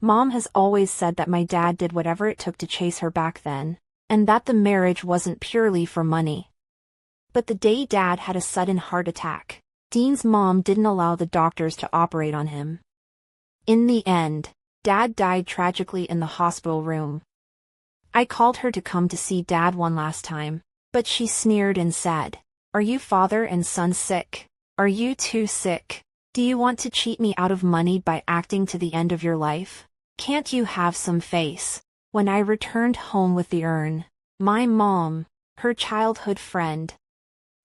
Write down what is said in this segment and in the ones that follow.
Mom has always said that my dad did whatever it took to chase her back then, and that the marriage wasn't purely for money. But the day Dad had a sudden heart attack, Dean's mom didn't allow the doctors to operate on him. In the end, Dad died tragically in the hospital room. I called her to come to see Dad one last time, but she sneered and said, "Are you father and son sick? Are you too sick? Do you want to cheat me out of money by acting to the end of your life? Can't you have some face?" When I returned home with the urn, my mom, her childhood friend,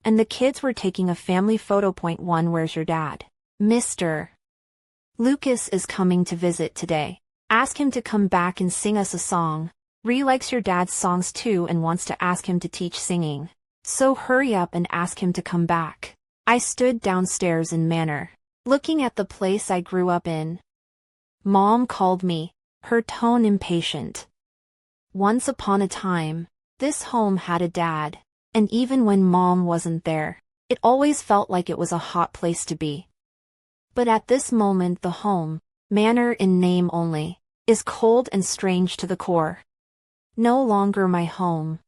and the kids were taking a family photo. One, "Where's your dad? Mr. Lucas is coming to visit today. Ask him to come back and sing us a song. Ree likes your dad's songs too and wants to ask him to teach singing. So hurry up and ask him to come back." I stood downstairs in Manor, looking at the place I grew up in. Mom called me, her tone impatient. Once upon a time, this home had a dad, and even when Mom wasn't there, it always felt like it was a hot place to be. But at this moment the home, Manor in name only, is cold and strange to the core. No longer my home.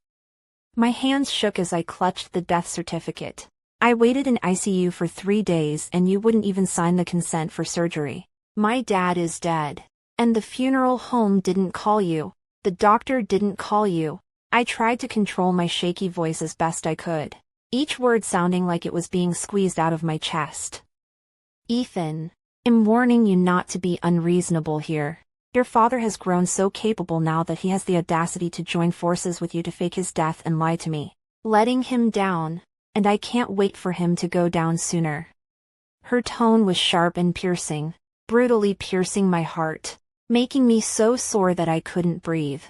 My hands shook as I clutched the death certificate. I waited in ICU for 3 days and you wouldn't even sign the consent for surgery. My dad is dead. And the funeral home didn't call you. The doctor didn't call you. I tried to control my shaky voice as best I could, each word sounding like it was being squeezed out of my chest. "Ethan, I'm warning you not to be unreasonable here. Your father has grown so capable now that he has the audacity to join forces with you to fake his death and lie to me, letting him down, and I can't wait for him to go down sooner." Her tone was sharp and piercing, brutally piercing my heart, making me so sore that I couldn't breathe.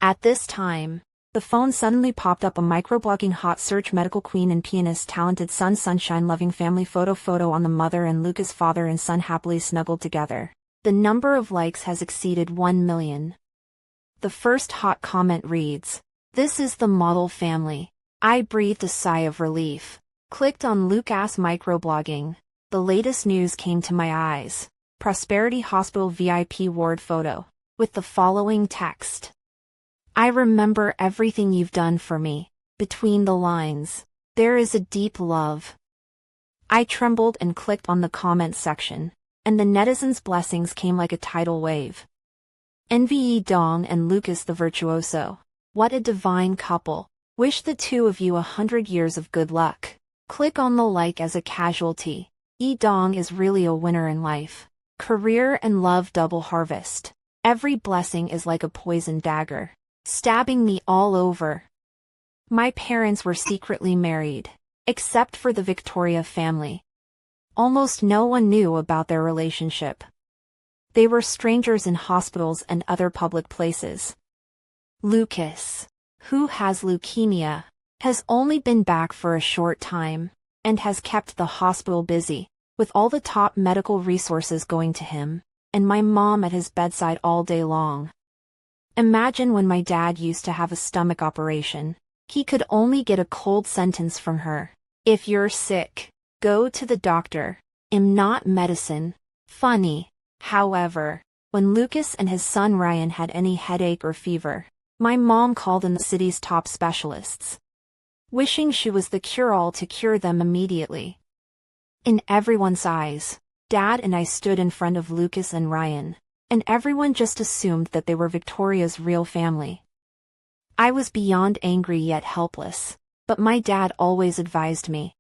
At this time, the phone suddenly popped up, a microblogging hot search, medical queen and pianist, talented son, sunshine loving family photo on the mother and Lucas, father and son happily snuggled together. The number of likes has exceeded 1 million. The first hot comment reads, "This is the model family." I breathed a sigh of relief, clicked on Lucas microblogging. The latest news came to my eyes. Prosperity Hospital VIP ward photo, with the following text. "I remember everything you've done for me. Between the lines, there is a deep love." I trembled and clicked on the comments section, and the netizens' blessings came like a tidal wave. "NVE Dong and Lucas the virtuoso. What a divine couple. Wish the two of you 100 years of good luck. Click on the like as a casualty. E Dong is really a winner in life. Career and love double harvest. Every blessing is like a poison dagger, stabbing me all over." My parents were secretly married, except for the Victoria family. Almost no one knew about their relationship. They were strangers in hospitals and other public places. Lucas, who has leukemia, has only been back for a short time, and has kept the hospital busy, with all the top medical resources going to him, and my mom at his bedside all day long. Imagine when my dad used to have a stomach operation, he could only get a cold sentence from her. "If you're sick, go to the doctor. I'm not medicine." Funny, however, when Lucas and his son Ryan had any headache or fever, my mom called in the city's top specialists, wishing she was the cure-all to cure them immediately. In everyone's eyes, Dad and I stood in front of Lucas and Ryan, and everyone just assumed that they were Victoria's real family. I was beyond angry yet helpless, but my dad always advised me,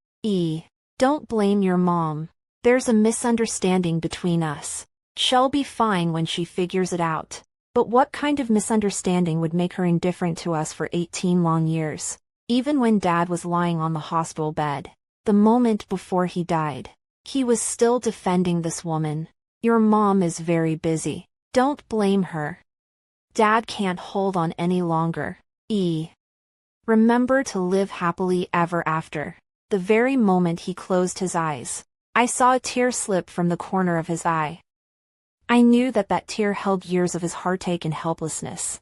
"Don't blame your mom. There's a misunderstanding between us. She'll be fine when she figures it out." But what kind of misunderstanding would make her indifferent to us for 18 long years? Even when Dad was lying on the hospital bed, the moment before he died, he was still defending this woman. "Your mom is very busy. Don't blame her. Dad can't hold on any longer. Remember to live happily ever after." The very moment he closed his eyes, I saw a tear slip from the corner of his eye. I knew that that tear held years of his heartache and helplessness.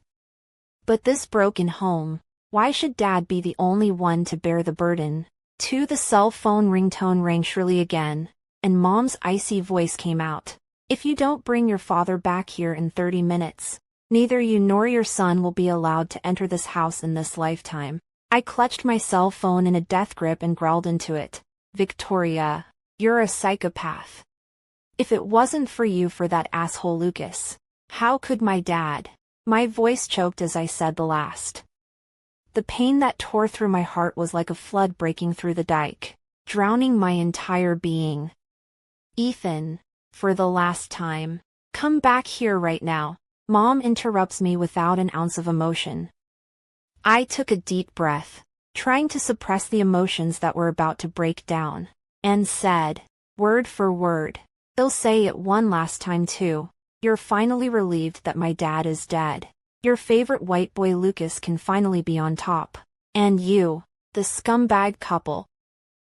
But this broken home, why should Dad be the only one to bear the burden? The cell phone ringtone rang shrilly again, and Mom's icy voice came out. If you don't bring your father back here in 30 minutes, neither you nor your son will be allowed to enter this house in this lifetime. I clutched my cell phone in a death grip and growled into it. Victoria, you're a psychopath. If it wasn't for you for that asshole Lucas, how could my dad? My voice choked as I said the last. The pain that tore through my heart was like a flood breaking through the dike, drowning my entire being. Ethan, for the last time, come back here right now. Mom interrupts me without an ounce of emotion. I took a deep breath, trying to suppress the emotions that were about to break down, and said, word for word, they'll say it one last time too. You're finally relieved that my dad is dead. Your favorite white boy Lucas can finally be on top. And you, the scumbag couple,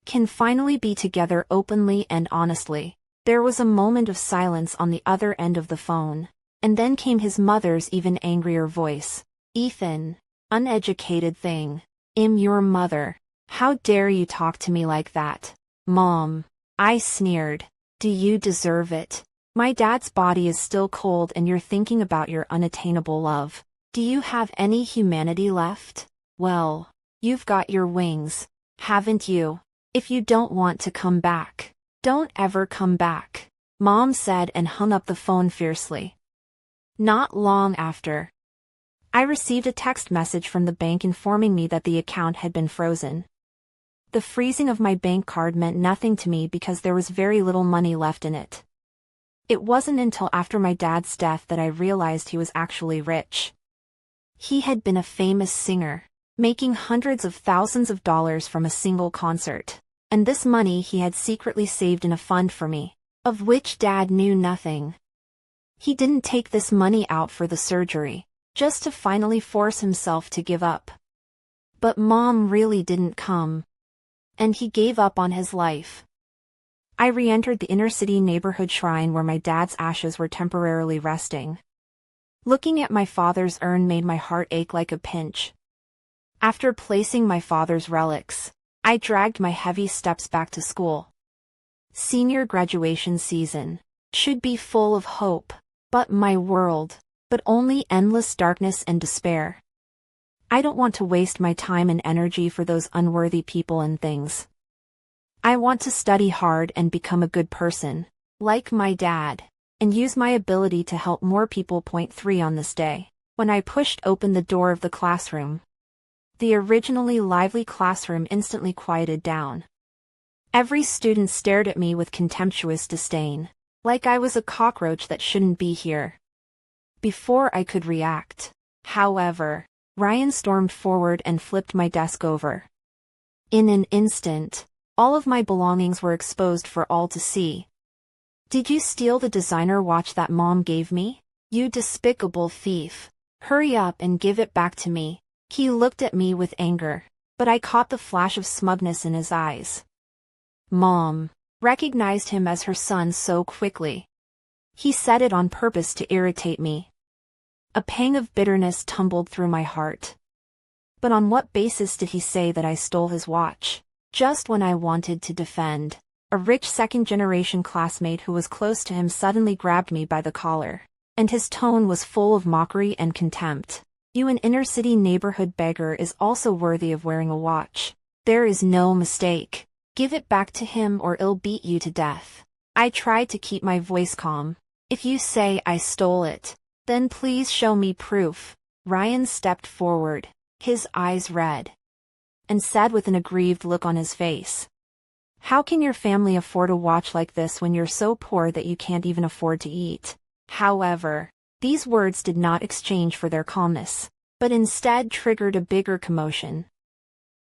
can finally be together openly and honestly. There was a moment of silence on the other end of the phone, and then came his mother's even angrier voice. Ethan, uneducated thing. I'm your mother. How dare you talk to me like that? Mom, I sneered. Do you deserve it? My dad's body is still cold and you're thinking about your unattainable love. Do you have any humanity left? Well, you've got your wings, haven't you? If you don't want to come back, don't ever come back, Mom said and hung up the phone fiercely. Not long after, I received a text message from the bank informing me that the account had been frozen. The freezing of my bank card meant nothing to me because there was very little money left in it. It wasn't until after my dad's death that I realized he was actually rich. He had been a famous singer, making hundreds of thousands of dollars from a single concert, and this money he had secretly saved in a fund for me, of which Dad knew nothing. He didn't take this money out for the surgery, just to finally force himself to give up. But Mom really didn't come, and he gave up on his life. I re-entered the inner-city neighborhood shrine where my dad's ashes were temporarily resting. Looking at my father's urn made my heart ache like a pinch. After placing my father's relics, I dragged my heavy steps back to school. Senior graduation season should be full of hope, but only endless darkness and despair. I don't want to waste my time and energy for those unworthy people and things. I want to study hard and become a good person, like my dad, and use my ability to help more people. Point 3 on this day, when I pushed open the door of the classroom, the originally lively classroom instantly quieted down. Every student stared at me with contemptuous disdain, like I was a cockroach that shouldn't be here. Before I could react, however, Ryan stormed forward and flipped my desk over. In an instant, all of my belongings were exposed for all to see. Did you steal the designer watch that Mom gave me? You despicable thief. Hurry up and give it back to me. He looked at me with anger, but I caught the flash of smugness in his eyes. Mom recognized him as her son so quickly. He said it on purpose to irritate me. A pang of bitterness tumbled through my heart. But on what basis did he say that I stole his watch? Just when I wanted to defend, a rich second-generation classmate who was close to him suddenly grabbed me by the collar, and his tone was full of mockery and contempt. You, an inner-city neighborhood beggar, is also worthy of wearing a watch. There is no mistake. Give it back to him or I'll beat you to death. I tried to keep my voice calm. If you say I stole it, then please show me proof. Ryan stepped forward, his eyes red, and said with an aggrieved look on his face, how can your family afford a watch like this when you're so poor that you can't even afford to eat? However, these words did not exchange for their calmness, but instead triggered a bigger commotion.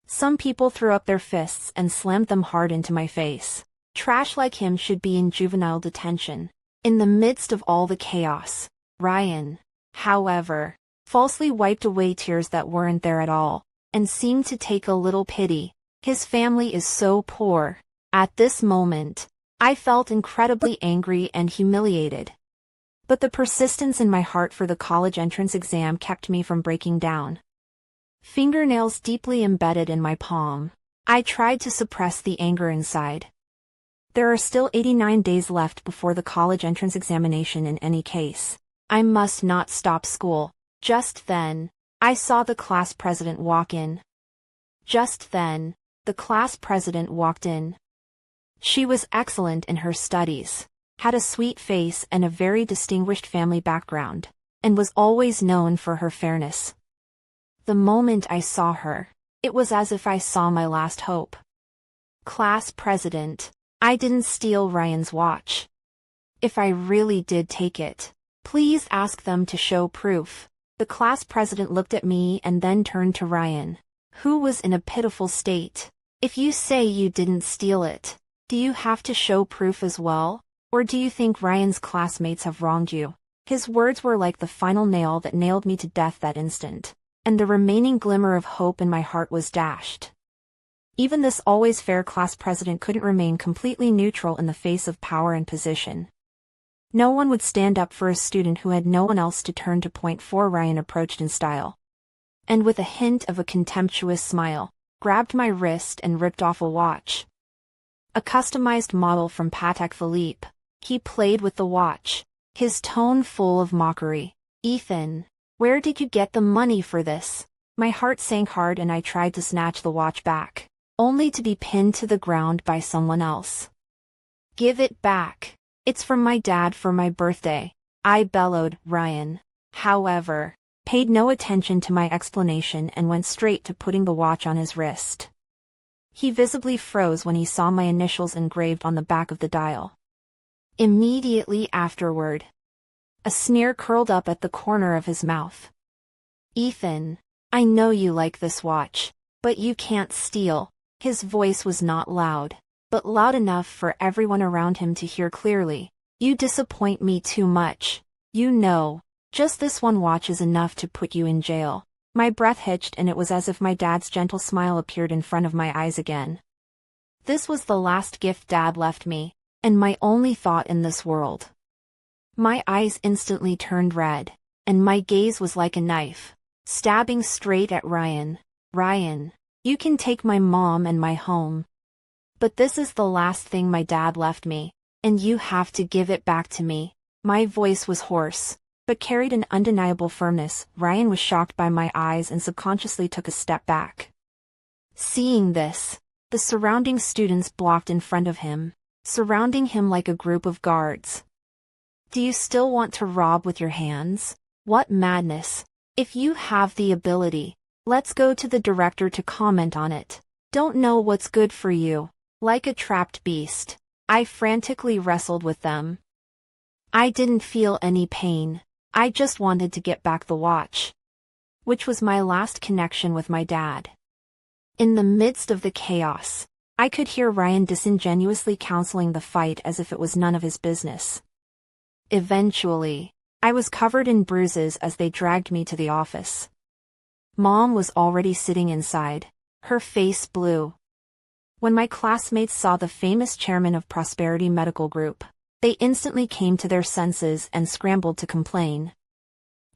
Some people threw up their fists and slammed them hard into my face. Trash like him should be in juvenile detention. In the midst of all the chaos, Ryan, however, falsely wiped away tears that weren't there at all, and seemed to take a little pity. His family is so poor. At this moment, I felt incredibly angry and humiliated. But the persistence in my heart for the college entrance exam kept me from breaking down. Fingernails deeply embedded in my palm, I tried to suppress the anger inside. There are still 89 days left before the college entrance examination in any case. I must not stop school. Just then, I saw the class president walk in. Just then, the class president walked in. She was excellent in her studies, had a sweet face and a very distinguished family background, and was always known for her fairness. The moment I saw her, it was as if I saw my last hope. Class president, I didn't steal Ryan's watch. If I really did take it, please ask them to show proof. The class president looked at me and then turned to Ryan, who was in a pitiful state. If you say you didn't steal it, do you have to show proof as well? Or do you think Ryan's classmates have wronged you? His words were like the final nail that nailed me to death that instant, and the remaining glimmer of hope in my heart was dashed. Even this always fair class president couldn't remain completely neutral in the face of power and position. No one would stand up for a student who had no one else to turn to. Point 4. Ryan approached in style, and with a hint of a contemptuous smile, grabbed my wrist and ripped off a watch. A customized model from Patek Philippe. He played with the watch, his tone full of mockery. Ethan, where did you get the money for this? My heart sank hard and I tried to snatch the watch back, only to be pinned to the ground by someone else. Give it back. It's from my dad for my birthday, I bellowed. Ryan, however, paid no attention to my explanation and went straight to putting the watch on his wrist. He visibly froze when he saw my initials engraved on the back of the dial. Immediately afterward, a sneer curled up at the corner of his mouth. Ethan, I know you like this watch, but you can't steal. His voice was not loud, but loud enough for everyone around him to hear clearly. You disappoint me too much. You know, just this one watch is enough to put you in jail. My breath hitched and it was as if my dad's gentle smile appeared in front of my eyes again. This was the last gift Dad left me, and my only thought in this world. My eyes instantly turned red, and my gaze was like a knife, stabbing straight at Ryan. Ryan, you can take my mom and my home, but this is the last thing my dad left me, and you have to give it back to me. My voice was hoarse, but carried an undeniable firmness. Ryan was shocked by my eyes and subconsciously took a step back. Seeing this, the surrounding students blocked in front of him, surrounding him like a group of guards. Do you still want to rob with your hands? What madness! If you have the ability, let's go to the director to comment on it. Don't know what's good for you. Like a trapped beast, I frantically wrestled with them. I didn't feel any pain. I just wanted to get back the watch, which was my last connection with my dad. In the midst of the chaos, I could hear Ryan disingenuously counseling the fight as if it was none of his business. Eventually, I was covered in bruises as they dragged me to the office. Mom was already sitting inside, her face blue. When my classmates saw the famous chairman of Prosperity Medical Group, they instantly came to their senses and scrambled to complain.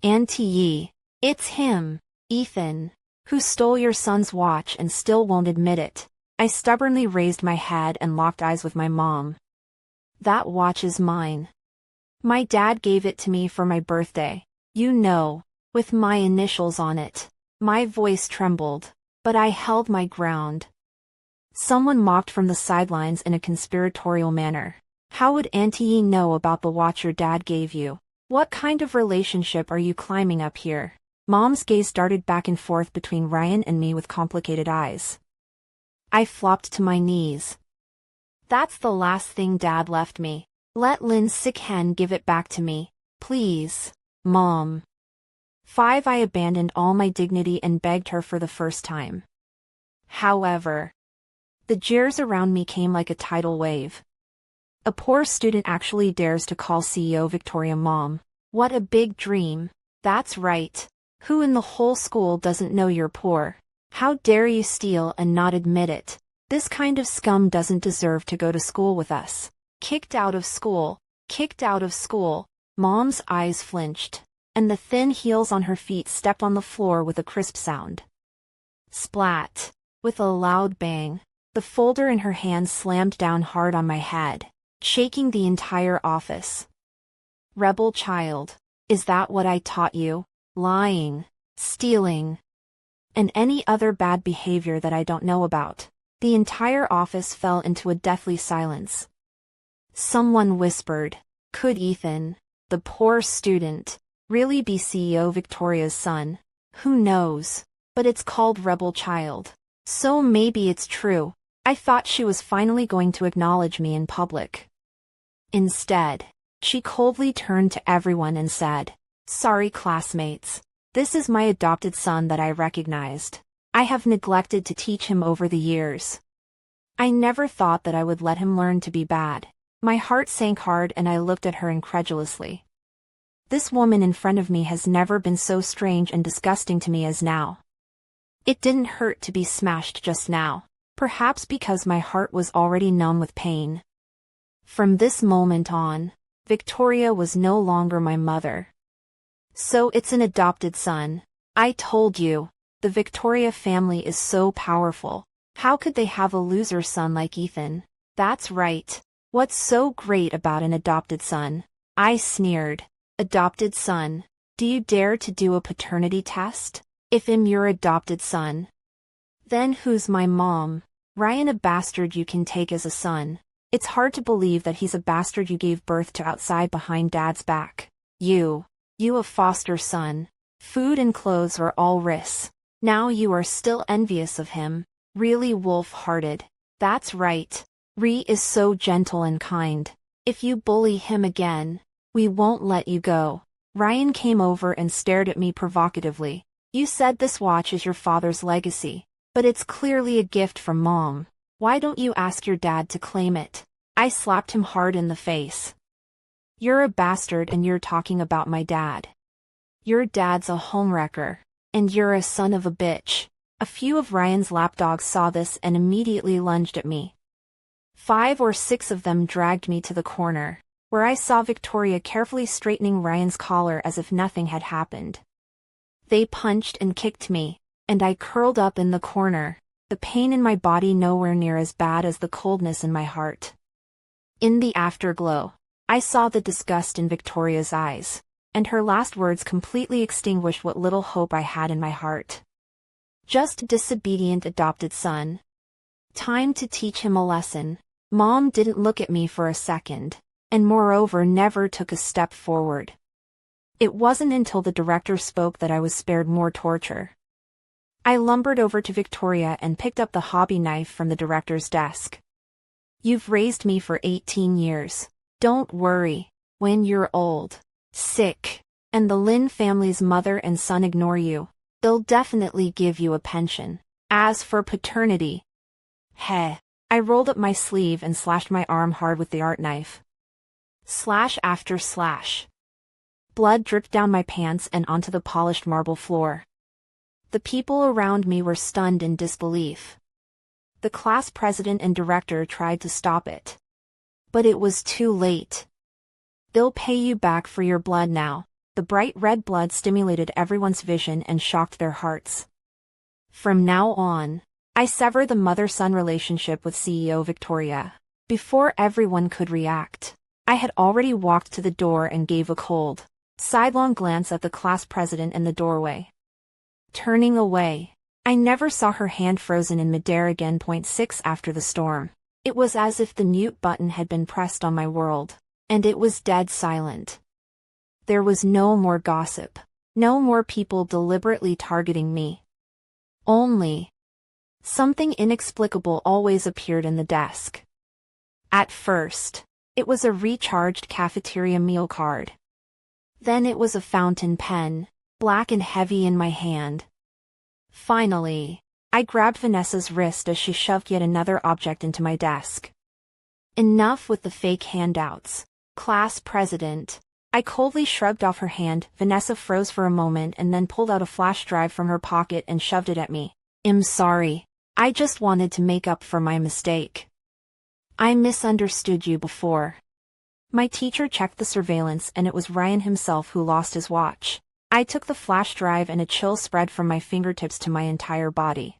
Auntie Yi, it's him, Ethan, who stole your son's watch and still won't admit it. I stubbornly raised my head and locked eyes with my mom. That watch is mine. My dad gave it to me for my birthday, you know, with my initials on it. My voice trembled, but I held my ground. Someone mocked from the sidelines in a conspiratorial manner. How would Auntie Yi know about the watch your dad gave you? What kind of relationship are you climbing up here? Mom's gaze darted back and forth between Ryan and me with complicated eyes. I flopped to my knees. That's the last thing Dad left me. Let Lynn's sick hen give it back to me, please, Mom. 5. I abandoned all my dignity and begged her for the first time. However, the jeers around me came like a tidal wave. A poor student actually dares to call CEO Victoria Mom. What a big dream. That's right. Who in the whole school doesn't know you're poor? How dare you steal and not admit it? This kind of scum doesn't deserve to go to school with us. Kicked out of school. Kicked out of school. Mom's eyes flinched, and the thin heels on her feet stepped on the floor with a crisp sound. Splat. With a loud bang, The folder in her hand slammed down hard on my head, shaking the entire office. Rebel child. Is that what I taught you? Lying, stealing, and any other bad behavior that I don't know about. The entire office fell into a deathly silence. Someone whispered, could Ethan, the poor student, really be CEO Victoria's son? Who knows? But it's called rebel child. So maybe it's true. I thought she was finally going to acknowledge me in public. Instead, she coldly turned to everyone and said, sorry classmates. This is my adopted son that I recognized. I have neglected to teach him over the years. I never thought that I would let him learn to be bad. My heart sank hard and I looked at her incredulously. This woman in front of me has never been so strange and disgusting to me as now. It didn't hurt to be smashed just now, perhaps because my heart was already numb with pain. From this moment on, Victoria was no longer my mother. So it's an adopted son. I told you, the Victoria family is so powerful. How could they have a loser son like Ethan? That's right. What's so great about an adopted son? I sneered. Adopted son? Do you dare to do a paternity test? If I'm your adopted son, then who's my mom? Ryan, a bastard you can take as a son. It's hard to believe that he's a bastard you gave birth to outside behind dad's back. You a foster son. Food and clothes are all risks. Now you are still envious of him. Really wolf-hearted. That's right. Ree is so gentle and kind. If you bully him again, we won't let you go. Ryan came over and stared at me provocatively. You said this watch is your father's legacy, but it's clearly a gift from Mom. Why don't you ask your dad to claim it? I slapped him hard in the face. You're a bastard and you're talking about my dad. Your dad's a homewrecker, and you're a son of a bitch. A few of Ryan's lapdogs saw this and immediately lunged at me. 5 or 6 of them dragged me to the corner, where I saw Victoria carefully straightening Ryan's collar as if nothing had happened. They punched and kicked me, and I curled up in the corner, the pain in my body nowhere near as bad as the coldness in my heart. In the afterglow, I saw the disgust in Victoria's eyes, and her last words completely extinguished what little hope I had in my heart. Just disobedient adopted son. Time to teach him a lesson. Mom didn't look at me for a second, and moreover never took a step forward. It wasn't until the director spoke that I was spared more torture. I lumbered over to Victoria and picked up the hobby knife from the director's desk. You've raised me for 18 years. Don't worry. When you're old, sick, and the Lin family's mother and son ignore you, they'll definitely give you a pension. As for paternity, I rolled up my sleeve and slashed my arm hard with the art knife. Slash after slash. Blood dripped down my pants and onto the polished marble floor. The people around me were stunned in disbelief. The class president and director tried to stop it. But it was too late. They'll pay you back for your blood now. The bright red blood stimulated everyone's vision and shocked their hearts. From now on, I sever the mother-son relationship with CEO Victoria. Before everyone could react, I had already walked to the door and gave a cold, sidelong glance at the class president in the doorway. Turning away, I never saw her hand frozen in midair again. 6 After the storm, it was as if the mute button had been pressed on my world, and it was dead silent. There was no more gossip, no more people deliberately targeting me. Only something inexplicable always appeared in the desk. At first, it was a recharged cafeteria meal card. Then it was a fountain pen, black and heavy in my hand. Finally, I grabbed Vanessa's wrist as she shoved yet another object into my desk. Enough with the fake handouts, class president. I coldly shrugged off her hand. Vanessa froze for a moment and then pulled out a flash drive from her pocket and shoved it at me. I'm sorry. I just wanted to make up for my mistake. I misunderstood you before. My teacher checked the surveillance and it was Ryan himself who lost his watch. I took the flash drive and a chill spread from my fingertips to my entire body.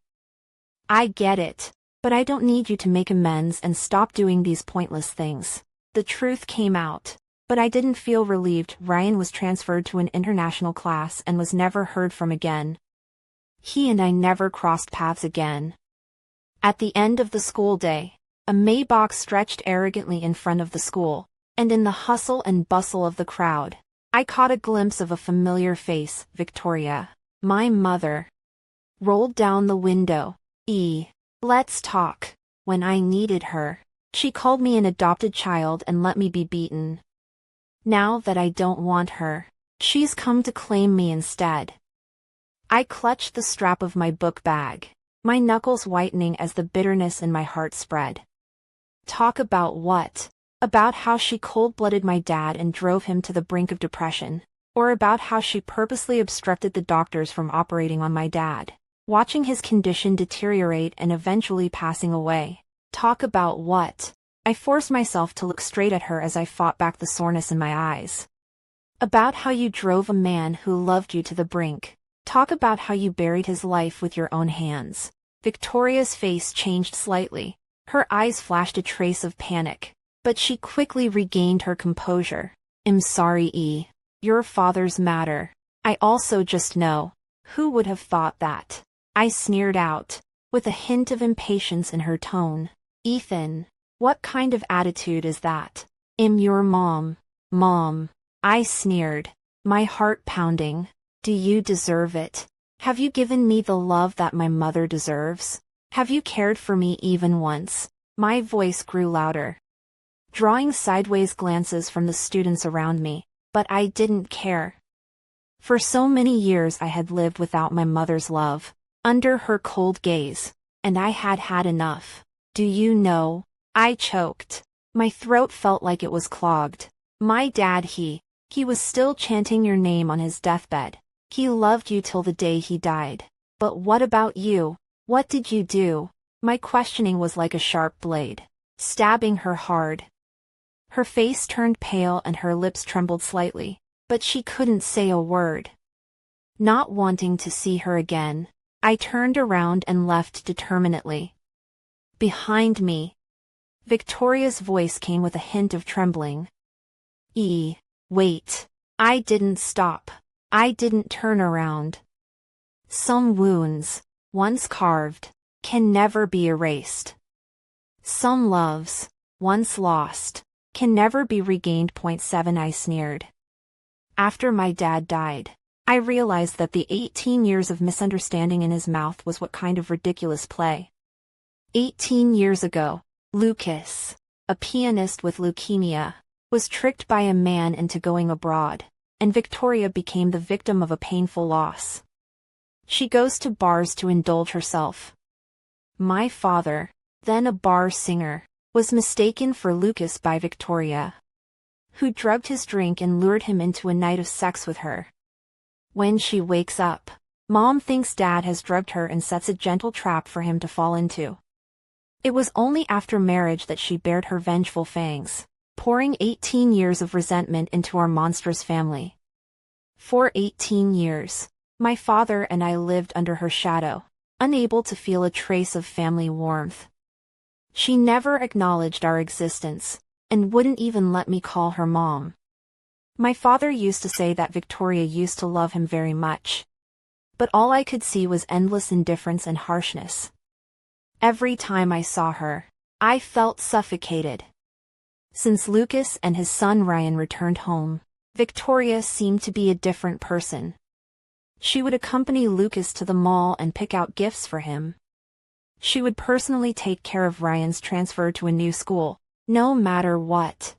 I get it. But I don't need you to make amends and stop doing these pointless things. The truth came out. But I didn't feel relieved. Ryan was transferred to an international class and was never heard from again. He and I never crossed paths again. At the end of the school day, a Maybach stretched arrogantly in front of the school, and in the hustle and bustle of the crowd, I caught a glimpse of a familiar face. Victoria, my mother, rolled down the window. Let's talk. When I needed her, she called me an adopted child and let me be beaten. Now that I don't want her, she's come to claim me instead. I clutched the strap of my book bag, my knuckles whitening as the bitterness in my heart spread. Talk about what? About how she cold-blooded my dad and drove him to the brink of depression, or about how she purposely obstructed the doctors from operating on my dad, watching his condition deteriorate and eventually passing away. Talk about what? I forced myself to look straight at her as I fought back the soreness in my eyes. About how you drove a man who loved you to the brink. Talk about how you buried his life with your own hands. Victoria's face changed slightly. Her eyes flashed a trace of panic, but she quickly regained her composure. I'm sorry, Your father's matter. I also just know. Who would have thought that? I sneered out, with a hint of impatience in her tone. Ethan, what kind of attitude is that? I'm your mom. Mom. I sneered, my heart pounding. Do you deserve it? Have you given me the love that my mother deserves? Have you cared for me even once? My voice grew louder, drawing sideways glances from the students around me, but I didn't care. For so many years I had lived without my mother's love, under her cold gaze, and I had had enough. Do you know? I choked. My throat felt like it was clogged. My dad, he was still chanting your name on his deathbed. He loved you till the day he died. But what about you? What did you do? My questioning was like a sharp blade, stabbing her hard. Her face turned pale and her lips trembled slightly, but she couldn't say a word. Not wanting to see her again, I turned around and left determinedly. Behind me, Victoria's voice came with a hint of trembling. Wait. I didn't stop. I didn't turn around. Some wounds, once carved, can never be erased. Some loves, once lost, can never be regained. 7 I sneered. After my dad died, I realized that the 18 years of misunderstanding in his mouth was what kind of ridiculous play. 18 years ago, Lucas, a pianist with leukemia, was tricked by a man into going abroad, and Victoria became the victim of a painful loss. She goes to bars to indulge herself. My father, then a bar singer, was mistaken for Lucas by Victoria, who drugged his drink and lured him into a night of sex with her. When she wakes up, Mom thinks Dad has drugged her and sets a gentle trap for him to fall into. It was only after marriage that she bared her vengeful fangs, pouring 18 years of resentment into our monstrous family. For 18 years, my father and I lived under her shadow, unable to feel a trace of family warmth. She never acknowledged our existence, and wouldn't even let me call her mom. My father used to say that Victoria used to love him very much, but all I could see was endless indifference and harshness. Every time I saw her, I felt suffocated. Since Lucas and his son Ryan returned home, Victoria seemed to be a different person. She would accompany Lucas to the mall and pick out gifts for him. She would personally take care of Ryan's transfer to a new school, no matter what.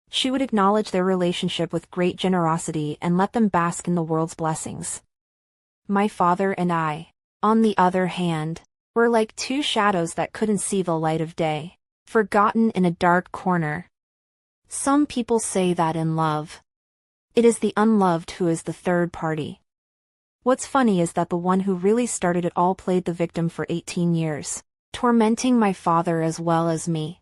She would acknowledge their relationship with great generosity and let them bask in the world's blessings. My father and I, on the other hand, were like two shadows that couldn't see the light of day, forgotten in a dark corner. Some people say that in love, it is the unloved who is the third party. What's funny is that the one who really started it all played the victim for 18 years, tormenting my father as well as me.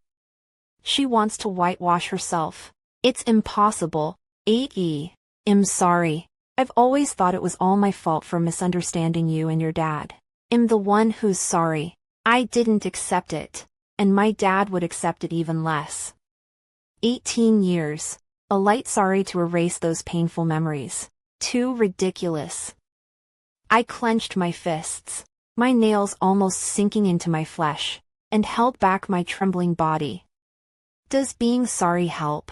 She wants to whitewash herself. It's impossible. I'm sorry. I've always thought it was all my fault for misunderstanding you and your dad. I'm the one who's sorry. I didn't accept it, and my dad would accept it even less. 18 years. A light sorry to erase those painful memories. Too ridiculous. I clenched my fists, my nails almost sinking into my flesh, and held back my trembling body. Does being sorry help?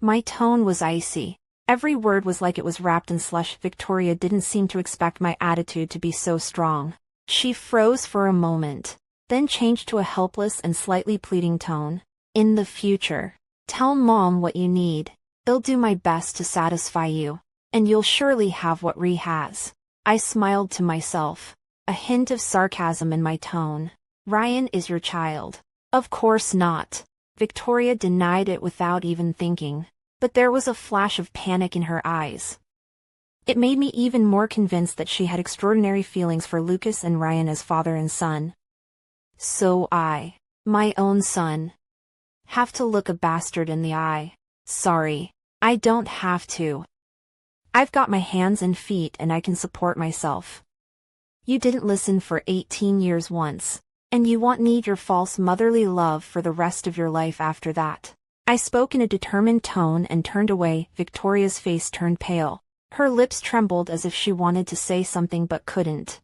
My tone was icy. Every word was like it was wrapped in slush. Victoria didn't seem to expect my attitude to be so strong. She froze for a moment, then changed to a helpless and slightly pleading tone. In the future, tell Mom what you need. I'll do my best to satisfy you, and you'll surely have what Ree has. I smiled to myself, a hint of sarcasm in my tone. Ryan is your child. Of course not. Victoria denied it without even thinking, but there was a flash of panic in her eyes. It made me even more convinced that she had extraordinary feelings for Lucas and Ryan as father and son. So my own son, have to look a bastard in the eye. Sorry, I don't have to. I've got my hands and feet and I can support myself. You didn't listen for 18 years once, and you won't need your false motherly love for the rest of your life after that. I spoke in a determined tone and turned away. Victoria's face turned pale. Her lips trembled as if she wanted to say something but couldn't.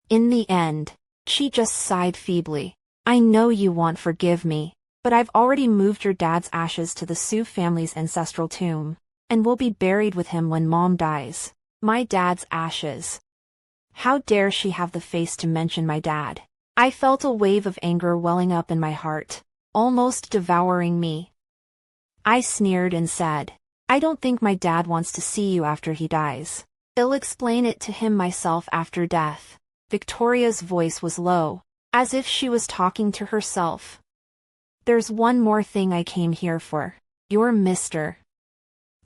In the end, she just sighed feebly. I know you won't forgive me, but I've already moved your dad's ashes to the Sioux family's ancestral tomb, and will be buried with him when Mom dies. My dad's ashes. How dare she have the face to mention my dad? I felt a wave of anger welling up in my heart, almost devouring me. I sneered and said, I don't think my dad wants to see you after he dies. I'll explain it to him myself after death. Victoria's voice was low, as if she was talking to herself. There's one more thing I came here for. You're Mr.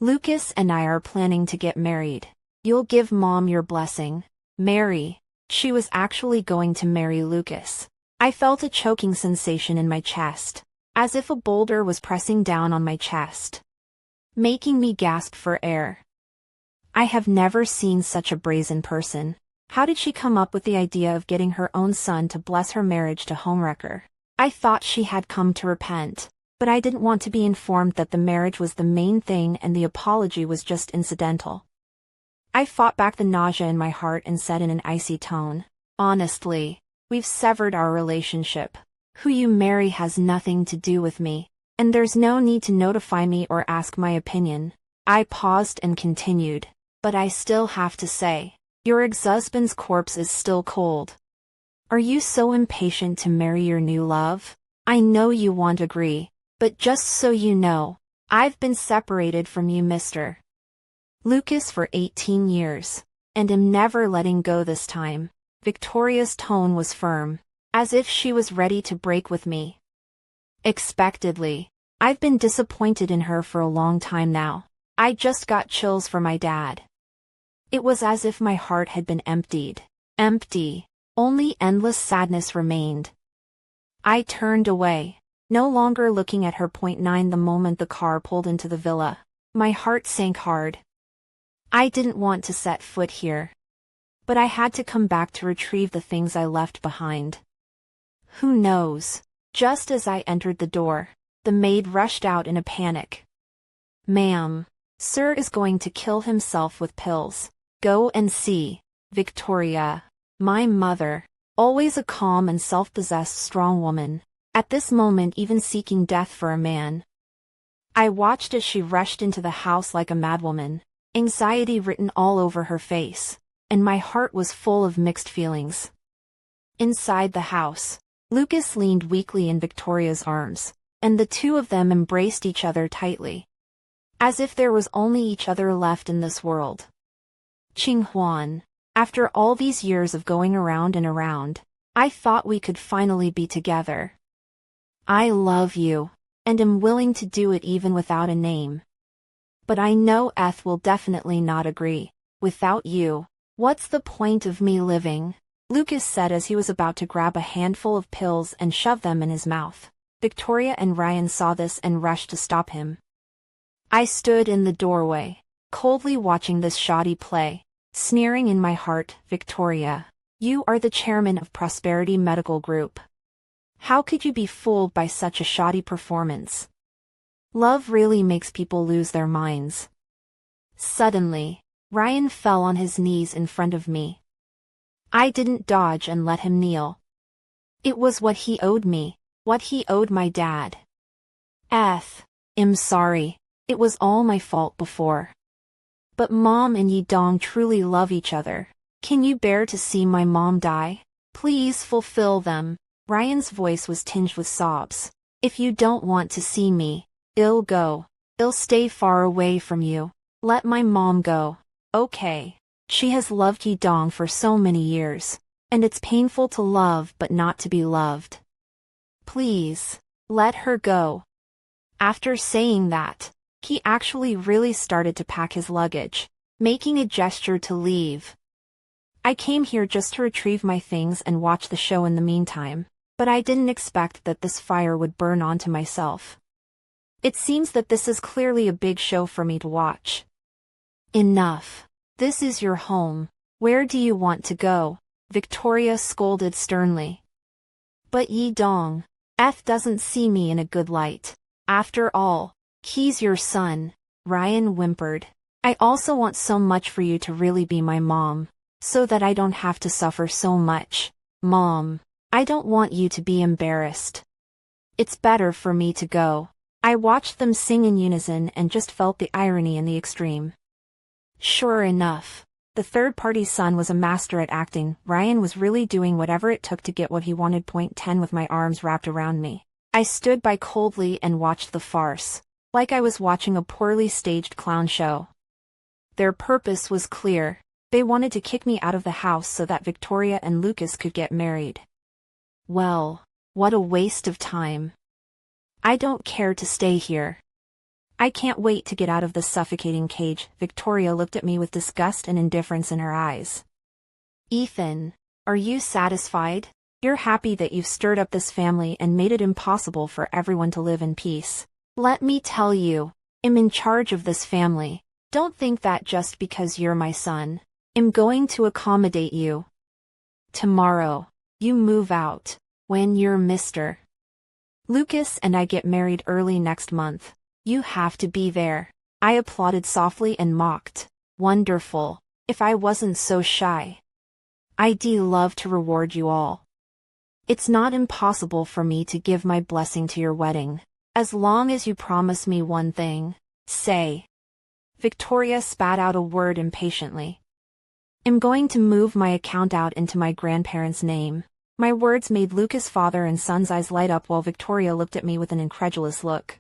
Lucas and I are planning to get married. You'll give Mom your blessing. Marry. She was actually going to marry Lucas. I felt a choking sensation in my chest, as if a boulder was pressing down on my chest, making me gasp for air. I have never seen such a brazen person. How did she come up with the idea of getting her own son to bless her marriage to homewrecker? I thought she had come to repent, but I didn't want to be informed that the marriage was the main thing and the apology was just incidental. I fought back the nausea in my heart and said in an icy tone, honestly, we've severed our relationship. Who you marry has nothing to do with me, and there's no need to notify me or ask my opinion. I paused and continued, but I still have to say, your ex-husband's corpse is still cold. Are you so impatient to marry your new love? I know you won't agree, but just so you know, I've been separated from you, Mr. Lucas, for 18 years, and am never letting go this time. Victoria's tone was firm, as if she was ready to break with me. Expectedly, I've been disappointed in her for a long time now. I just got chills for my dad. It was as if my heart had been emptied. Empty. Only endless sadness remained. I turned away, no longer looking at her. 9 The moment the car pulled into the villa, my heart sank hard. I didn't want to set foot here, but I had to come back to retrieve the things I left behind. Who knows? Just as I entered the door, the maid rushed out in a panic. Ma'am, sir is going to kill himself with pills. Go and see. Victoria, my mother, always a calm and self-possessed strong woman, at this moment even seeking death for a man. I watched as she rushed into the house like a madwoman, anxiety written all over her face, and my heart was full of mixed feelings. Inside the house, Lucas leaned weakly in Victoria's arms, and the two of them embraced each other tightly, as if there was only each other left in this world. Qinghuan, after all these years of going around and around, I thought we could finally be together. I love you, and am willing to do it even without a name. But I know Eth will definitely not agree. Without you, what's the point of me living? Lucas said as he was about to grab a handful of pills and shove them in his mouth. Victoria and Ryan saw this and rushed to stop him. I stood in the doorway, coldly watching this shoddy play, sneering in my heart. Victoria, You are the chairman of Prosperity Medical Group. How could you be fooled by such a shoddy performance? Love really makes people lose their minds. Suddenly, Ryan fell on his knees in front of me. I didn't dodge and let him kneel. It was what he owed me, what he owed my dad. I'm sorry. It was all my fault before. But Mom and Yi Dong truly love each other. Can you bear to see my mom die? Please fulfill them. Ryan's voice was tinged with sobs. If you don't want to see me, I'll go. I'll stay far away from you. Let my mom go. Okay. She has loved Yi Dong for so many years. And it's painful to love but not to be loved. Please, let her go. After saying that, he actually really started to pack his luggage, making a gesture to leave. I came here just to retrieve my things and watch the show in the meantime, but I didn't expect that this fire would burn onto myself. It seems that this is clearly a big show for me to watch. Enough. This is your home. Where do you want to go? Victoria scolded sternly. But Yi Dong, doesn't see me in a good light. After all, he's your son, Ryan whimpered. I also want so much for you to really be my mom, so that I don't have to suffer so much. Mom, I don't want you to be embarrassed. It's better for me to go. I watched them sing in unison and just felt the irony in the extreme. Sure enough, the third-party son was a master at acting. Ryan was really doing whatever it took to get what he wanted. Point 10 with my arms wrapped around me. I stood by coldly and watched the farce, like I was watching a poorly staged clown show. Their purpose was clear. They wanted to kick me out of the house so that Victoria and Lucas could get married. Well, what a waste of time. I don't care to stay here. I can't wait to get out of this suffocating cage. Victoria looked at me with disgust and indifference in her eyes. Ethan, are you satisfied? You're happy that you've stirred up this family and made it impossible for everyone to live in peace. Let me tell you, I'm in charge of this family. Don't think that just because you're my son, I'm going to accommodate you. Tomorrow, you move out. When you're Mr. Lucas and I get married early next month, you have to be there. I applauded softly and mocked. Wonderful. If I wasn't so shy. I'd love to reward you all. It's not impossible for me to give my blessing to your wedding, as long as you promise me one thing. Say. Victoria spat out a word impatiently. I'm going to move my account out into my grandparents' name. My words made Lucas' father and son's eyes light up while Victoria looked at me with an incredulous look.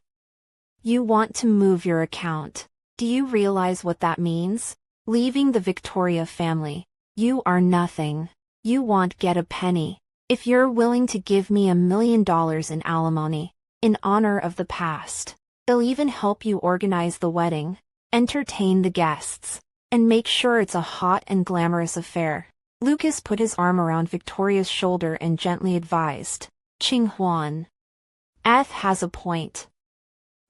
You want to move your account. Do you realize what that means? Leaving the Victoria family. You are nothing. You won't get a penny. If you're willing to give me $1 million in alimony, in honor of the past, they'll even help you organize the wedding, entertain the guests, and make sure it's a hot and glamorous affair. Lucas put his arm around Victoria's shoulder and gently advised. Ching Huan. Has a point.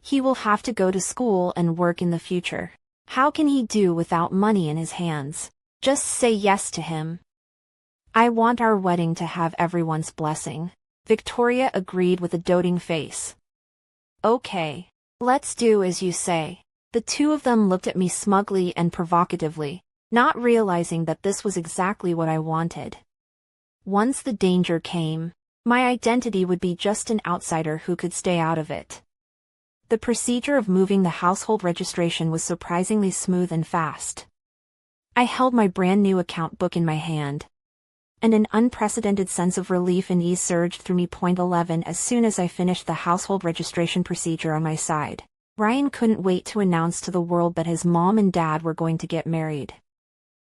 He will have to go to school and work in the future. How can he do without money in his hands? Just say yes to him. I want our wedding to have everyone's blessing. Victoria agreed with a doting face. Okay. Let's do as you say. The two of them looked at me smugly and provocatively, not realizing that this was exactly what I wanted. Once the danger came, my identity would be just an outsider who could stay out of it. The procedure of moving the household registration was surprisingly smooth and fast. I held my brand new account book in my hand, and an unprecedented sense of relief and ease surged through me. 11 As soon as I finished the household registration procedure on my side, Ryan couldn't wait to announce to the world that his mom and dad were going to get married.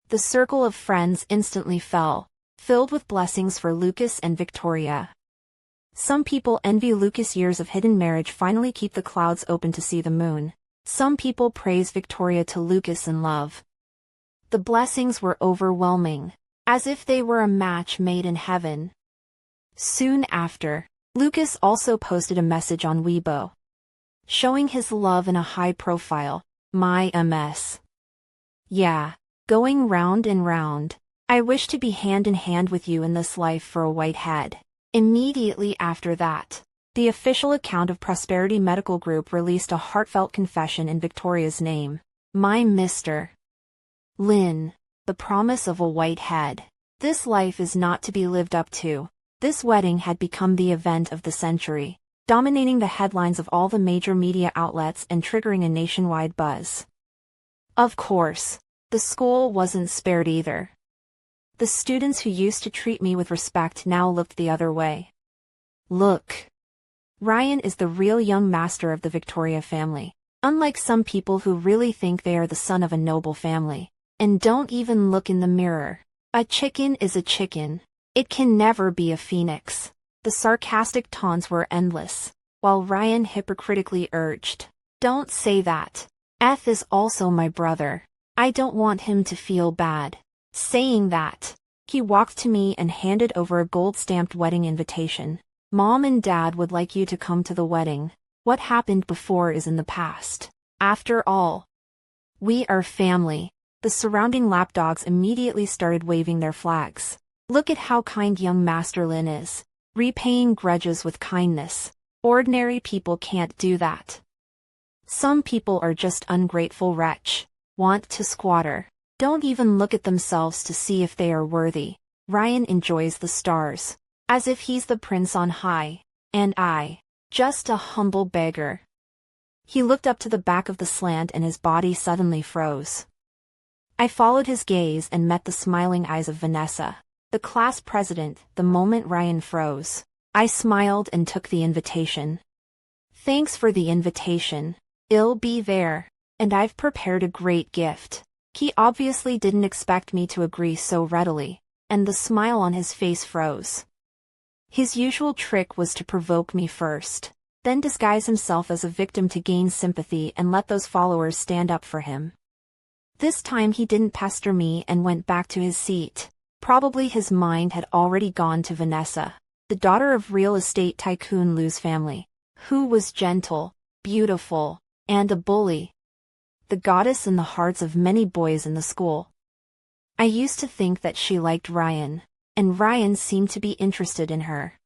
The circle of friends instantly fell, filled with blessings for Lucas and Victoria. Some people envy Lucas' years of hidden marriage finally keep the clouds open to see the moon. Some people praise Victoria to Lucas in love. The blessings were overwhelming, as if they were a match made in heaven. Soon after, Lucas also posted a message on Weibo, showing his love in a high-profile, my MS. Yeah, going round and round. I wish to be hand in hand with you in this life for a white head. Immediately after that, the official account of Prosperity Medical Group released a heartfelt confession in Victoria's name. My Mr. Lin, the promise of a white head. This life is not to be lived up to. This wedding had become the event of the century, dominating the headlines of all the major media outlets and triggering a nationwide buzz. Of course, the school wasn't spared either. The students who used to treat me with respect now looked the other way. Look. Ryan is the real young master of the Victoria family, unlike some people who really think they are the son of a noble family, and don't even look in the mirror. A chicken is a chicken. It can never be a phoenix. The sarcastic taunts were endless, while Ryan hypocritically urged, "Don't say that. F is also my brother. I don't want him to feel bad." Saying that, he walked to me and handed over a gold-stamped wedding invitation. Mom and Dad would like you to come to the wedding. What happened before is in the past. After all, we are family. The surrounding lapdogs immediately started waving their flags. Look at how kind young Master Lin is, repaying grudges with kindness. Ordinary people can't do that. Some people are just ungrateful wretch, want to squatter. Don't even look at themselves to see if they are worthy. Ryan enjoys the stars, as if he's the prince on high, and I, just a humble beggar. He looked up to the back of the slant and his body suddenly froze. I followed his gaze and met the smiling eyes of Vanessa, the class president, the moment Ryan froze. I smiled and took the invitation. Thanks for the invitation. I'll be there, and I've prepared a great gift. He obviously didn't expect me to agree so readily, and the smile on his face froze. His usual trick was to provoke me first, then disguise himself as a victim to gain sympathy and let those followers stand up for him. This time he didn't pester me and went back to his seat. Probably his mind had already gone to Vanessa, the daughter of real estate tycoon Lou's family, who was gentle, beautiful, and a bully. The goddess in the hearts of many boys in the school. I used to think that she liked Ryan, and Ryan seemed to be interested in her.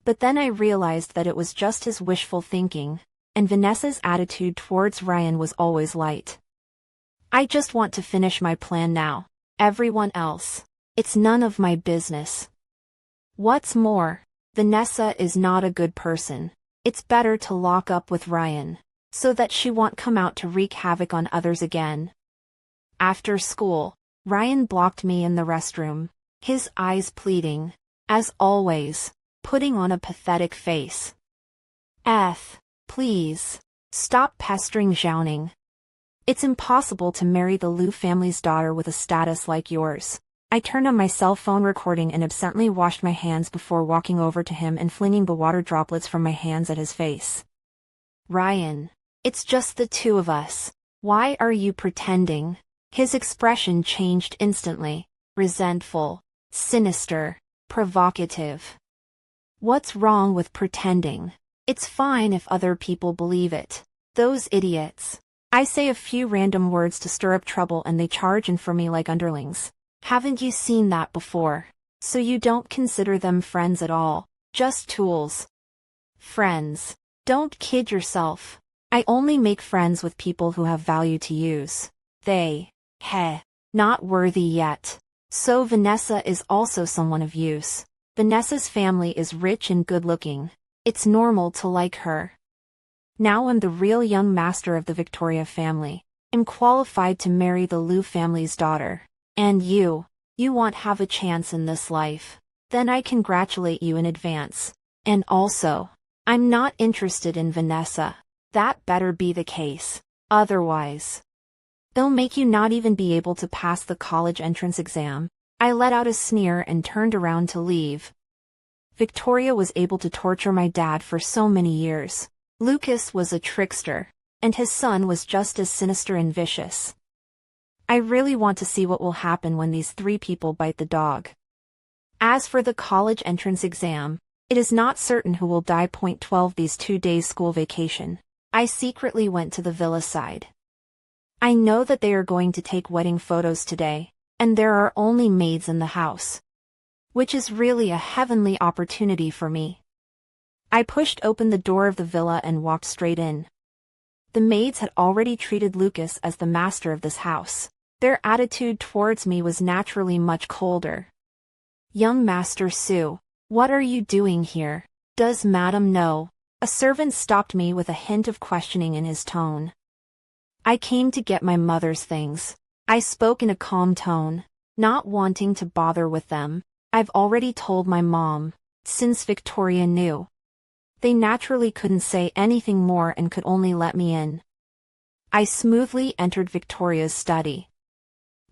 But then I realized that it was just his wishful thinking, and Vanessa's attitude towards Ryan was always light. I just want to finish my plan now. Everyone else, it's none of my business. What's more, Vanessa is not a good person. It's better to lock up with Ryan, so that she won't come out to wreak havoc on others again. After school, Ryan blocked me in the restroom, his eyes pleading, as always, putting on a pathetic face. Please, stop pestering Zhao. It's impossible to marry the Liu family's daughter with a status like yours. I turned on my cell phone recording and absently washed my hands before walking over to him and flinging the water droplets from my hands at his face. Ryan. It's just the two of us. Why are you pretending? His expression changed instantly, resentful, sinister, provocative. What's wrong with pretending? It's fine if other people believe it. Those idiots. I say a few random words to stir up trouble and they charge in for me like underlings. Haven't you seen that before? So you don't consider them friends at all, just tools. Friends. Don't kid yourself. I only make friends with people who have value to use. Not worthy yet. So Vanessa is also someone of use. Vanessa's family is rich and good-looking. It's normal to like her. Now I'm the real young master of the Victoria family. I'm qualified to marry the Liu family's daughter. And you won't have a chance in this life. Then I congratulate you in advance. And also, I'm not interested in Vanessa. That better be the case. Otherwise, they'll make you not even be able to pass the college entrance exam. I let out a sneer and turned around to leave. Victoria was able to torture my dad for so many years. Lucas was a trickster, and his son was just as sinister and vicious. I really want to see what will happen when these three people bite the dog. As for the college entrance exam, it is not certain who will die. 12 These 2 days school vacation. I secretly went to the villa side. I know that they are going to take wedding photos today. and there are only maids in the house. Which is really a heavenly opportunity for me. I pushed open the door of the villa and walked straight in. The maids had already treated Lucas as the master of this house. Their attitude towards me was naturally much colder. "Young Master Su, what are you doing here? Does Madam know?" A servant stopped me with a hint of questioning in his tone. "I came to get my mother's things." I spoke in a calm tone, not wanting to bother with them. "I've already told my mom, since Victoria knew." They naturally couldn't say anything more and could only let me in. I smoothly entered Victoria's study.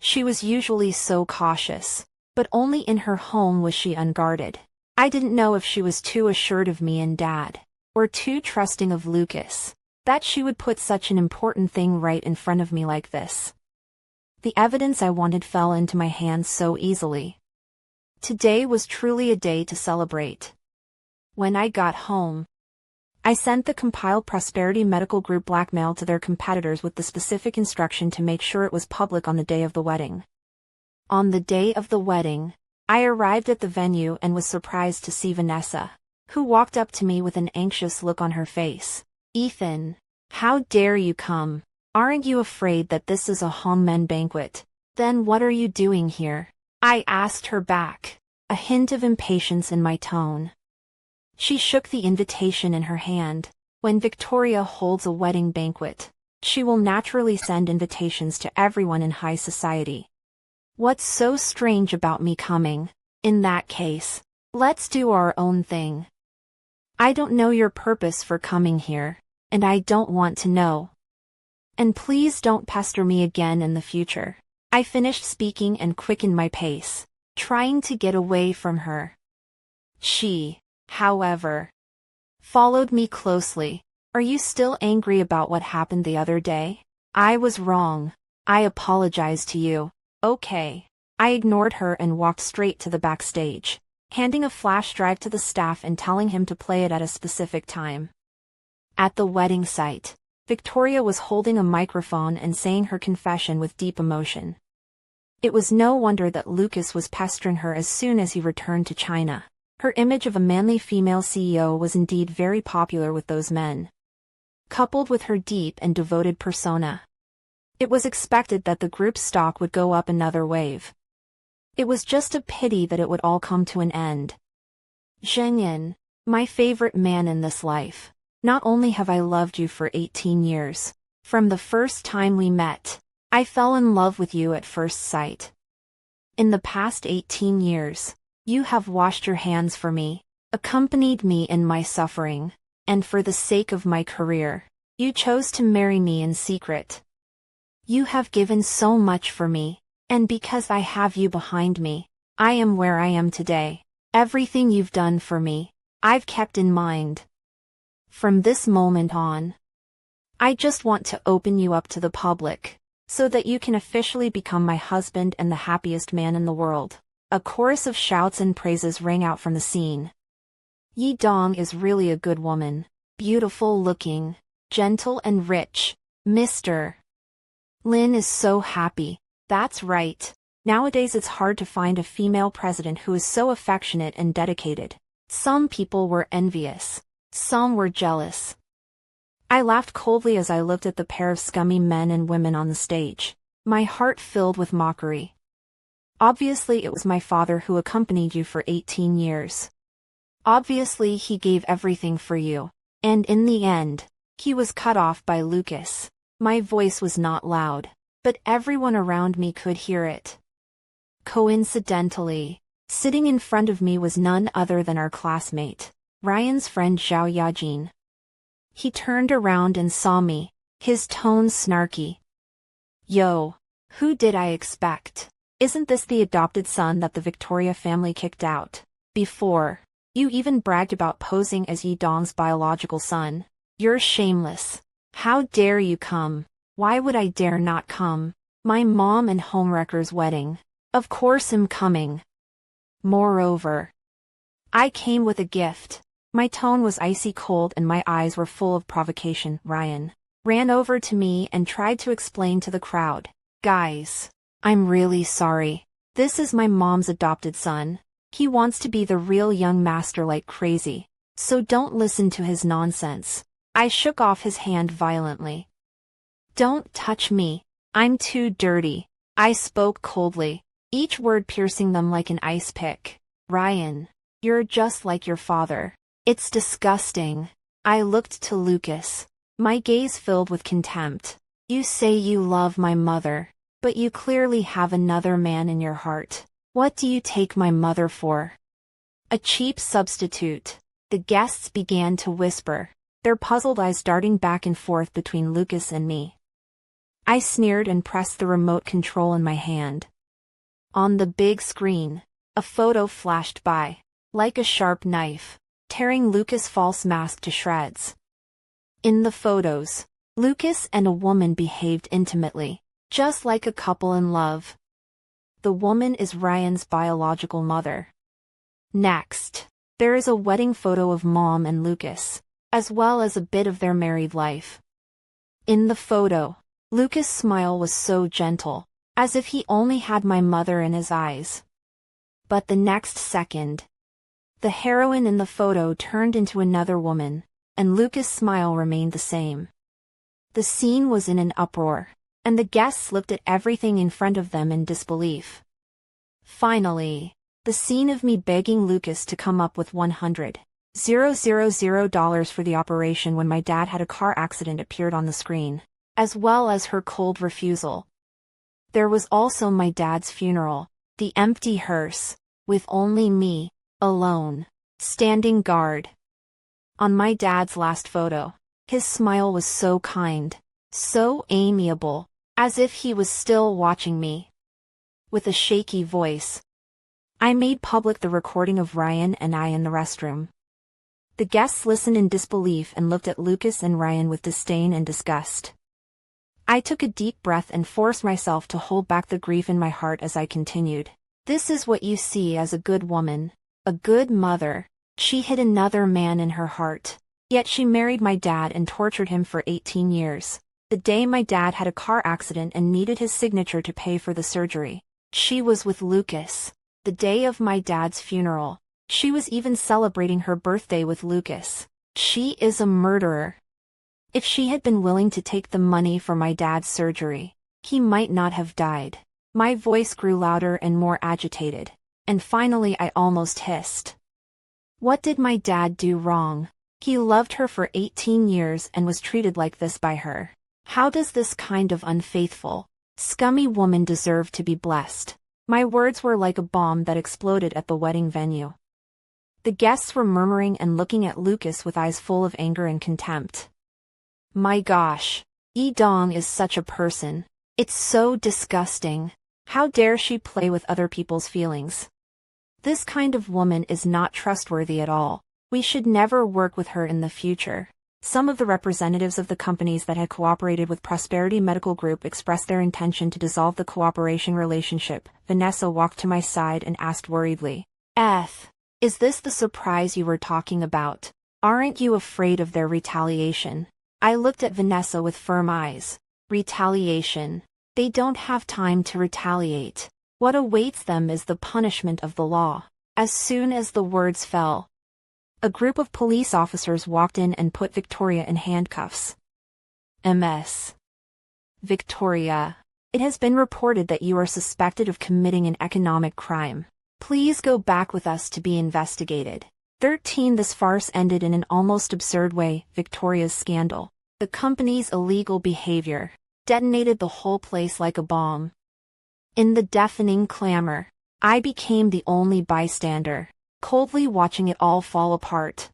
She was usually so cautious, but only in her home was she unguarded. I didn't know if she was too assured of me and Dad, or too trusting of Lucas, that she would put such an important thing right in front of me like this. The evidence I wanted fell into my hands so easily. Today was truly a day to celebrate. When I got home, I sent the compiled Prosperity Medical Group blackmail to their competitors with the specific instruction to make sure it was public on the day of the wedding. On the day of the wedding, I arrived at the venue and was surprised to see Vanessa, who walked up to me with an anxious look on her face. "Ethan, how dare you come? Aren't you afraid that this is a hongmen banquet? Then what are you doing here?" I asked her back, a hint of impatience in my tone. She shook the invitation in her hand. When Victoria holds a wedding banquet, she will naturally send invitations to everyone in high society. What's so strange about me coming? In that case, let's do our own thing. I don't know your purpose for coming here, and I don't want to know. And please don't pester me again in the future. I finished speaking and quickened my pace, trying to get away from her. She, however, followed me closely. "Are you still angry about what happened the other day?" "I was wrong. I apologize to you." "Okay." I ignored her and walked straight to the backstage, handing a flash drive to the staff and telling him to play it at a specific time. At the wedding site, Victoria was holding a microphone and saying her confession with deep emotion. It was no wonder that Lucas was pestering her as soon as he returned to China. Her image of a manly female CEO was indeed very popular with those men. Coupled with her deep and devoted persona, it was expected that the group's stock would go up another wave. It was just a pity that it would all come to an end. "Zhengyan, my favorite man in this life, not only have I loved you for 18 years, from the first time we met, I fell in love with you at first sight. In the past 18 years, you have washed your hands for me, accompanied me in my suffering, and for the sake of my career, you chose to marry me in secret. You have given so much for me, and because I have you behind me, I am where I am today. Everything you've done for me, I've kept in mind. From this moment on, I just want to open you up to the public, so that you can officially become my husband and the happiest man in the world." A chorus of shouts and praises rang out from the scene. Yi Dong is really a good woman, beautiful looking, gentle and rich. Mr. Lin is so happy. That's right. Nowadays it's hard to find a female president who is so affectionate and dedicated. Some people were envious. Some were jealous. I laughed coldly as I looked at the pair of scummy men and women on the stage, my heart filled with mockery. Obviously it was my father who accompanied you for 18 years. Obviously he gave everything for you, and in the end, he was cut off by Lucas. My voice was not loud, but everyone around me could hear it. Coincidentally, sitting in front of me was none other than our classmate, Ryan's friend Zhao Yajin. He turned around and saw me, his tone snarky. "Yo, who did I expect? Isn't this the adopted son that the Victoria family kicked out? Before, you even bragged about posing as Yi Dong's biological son. You're shameless. How dare you come? Why would I dare not come? My mom and homewrecker's wedding. Of course I'm coming. Moreover, I came with a gift." My tone was icy cold and my eyes were full of provocation. Ryan ran over to me and tried to explain to the crowd. "Guys, I'm really sorry. This is my mom's adopted son. He wants to be the real young master like crazy. So don't listen to his nonsense. I shook off his hand violently. Don't touch me. I'm too dirty. I spoke coldly, each word piercing them like an ice pick. Ryan, you're just like your father. It's disgusting. I looked to Lucas, my gaze filled with contempt. You say you love my mother, but you clearly have another man in your heart. What do you take my mother for? A cheap substitute. The guests began to whisper, their puzzled eyes darting back and forth between Lucas and me. I sneered and pressed the remote control in my hand. On the big screen, a photo flashed by, like a sharp knife, tearing Lucas' false mask to shreds. In the photos, Lucas and a woman behaved intimately, just like a couple in love. The woman is Ryan's biological mother. Next, there is a wedding photo of Mom and Lucas, as well as a bit of their married life. In the photo, Lucas' smile was so gentle, as if he only had my mother in his eyes. But the next second, the heroine in the photo turned into another woman, and Lucas' smile remained the same. The scene was in an uproar, and the guests looked at everything in front of them in disbelief. Finally, the scene of me begging Lucas to come up with $100,000 for the operation when my dad had a car accident appeared on the screen, as well as her cold refusal. There was also my dad's funeral, the empty hearse, with only me, alone, standing guard. On my dad's last photo, his smile was so kind, so amiable, as if he was still watching me. With a shaky voice, I made public the recording of Ryan and I in the restroom. The guests listened in disbelief and looked at Lucas and Ryan with disdain and disgust. I took a deep breath and forced myself to hold back the grief in my heart as I continued. This is what you see as a good woman, a good mother. She hid another man in her heart. Yet she married my dad and tortured him for 18 years. The day my dad had a car accident and needed his signature to pay for the surgery, she was with Lucas. The day of my dad's funeral, she was even celebrating her birthday with Lucas. She is a murderer. If she had been willing to take the money for my dad's surgery, he might not have died. My voice grew louder and more agitated, and finally I almost hissed. What did my dad do wrong? He loved her for 18 years and was treated like this by her. How does this kind of unfaithful, scummy woman deserve to be blessed? My words were like a bomb that exploded at the wedding venue. The guests were murmuring and looking at Lucas with eyes full of anger and contempt. My gosh, Yi Dong is such a person. It's so disgusting. How dare she play with other people's feelings? This kind of woman is not trustworthy at all. We should never work with her in the future. Some of the representatives of the companies that had cooperated with Prosperity Medical Group expressed their intention to dissolve the cooperation relationship. Vanessa walked to my side and asked worriedly, is this the surprise you were talking about? Aren't you afraid of their retaliation? I looked at Vanessa with firm eyes. Retaliation. They don't have time to retaliate. What awaits them is the punishment of the law. As soon as the words fell, a group of police officers walked in and put Victoria in handcuffs. Ms. Victoria, it has been reported that you are suspected of committing an economic crime. Please go back with us to be investigated. 13. This farce ended in an almost absurd way. Victoria's scandal, the company's illegal behavior, detonated the whole place like a bomb. In the deafening clamor, I became the only bystander, coldly watching it all fall apart.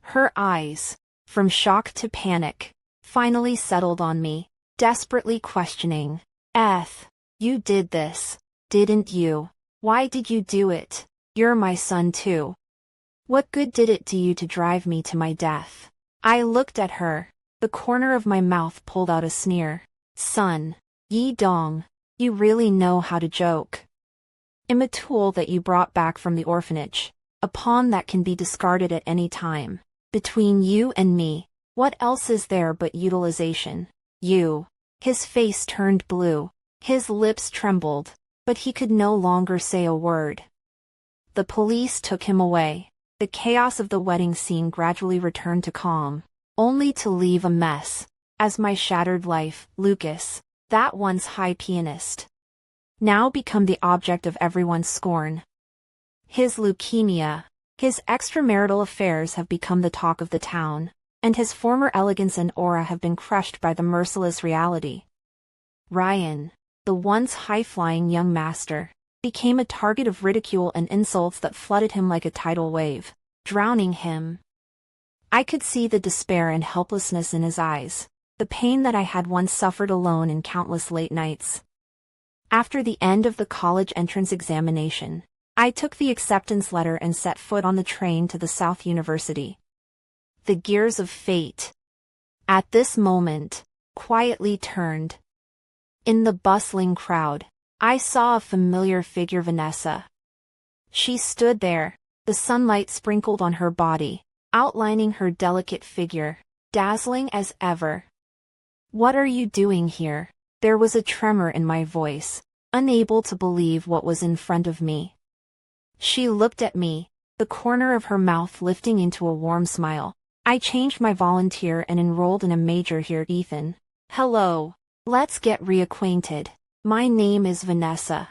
Her eyes, from shock to panic, finally settled on me, desperately questioning. You did this, didn't you? Why did you do it? You're my son too. What good did it do you to drive me to my death? I looked at her, the corner of my mouth pulled out a sneer. Son, Yi Dong, you really know how to joke. I'm a tool that you brought back from the orphanage, a pawn that can be discarded at any time. Between you and me, what else is there but utilization? You. His face turned blue, His lips trembled, but he could no longer say a word. The police took him away. The chaos of the wedding scene gradually returned to calm, only to leave a mess. As my shattered life, Lucas, that once high pianist, now become the object of everyone's scorn. His leukemia, his extramarital affairs have become the talk of the town, and his former elegance and aura have been crushed by the merciless reality. Ryan, the once high-flying young master, became a target of ridicule and insults that flooded him like a tidal wave, drowning him. I could see the despair and helplessness in his eyes, the pain that I had once suffered alone in countless late nights. After the end of the college entrance examination, I took the acceptance letter and set foot on the train to the South University. The gears of fate, at this moment, quietly turned. In the bustling crowd, I saw a familiar figure, Vanessa. She stood there, the sunlight sprinkled on her body, outlining her delicate figure, dazzling as ever. "What are you doing here?" There was a tremor in my voice, unable to believe what was in front of me. She looked at me, the corner of her mouth lifting into a warm smile. "I changed my volunteer and enrolled in a major here, Ethan. Hello. Let's get reacquainted. My name is Vanessa."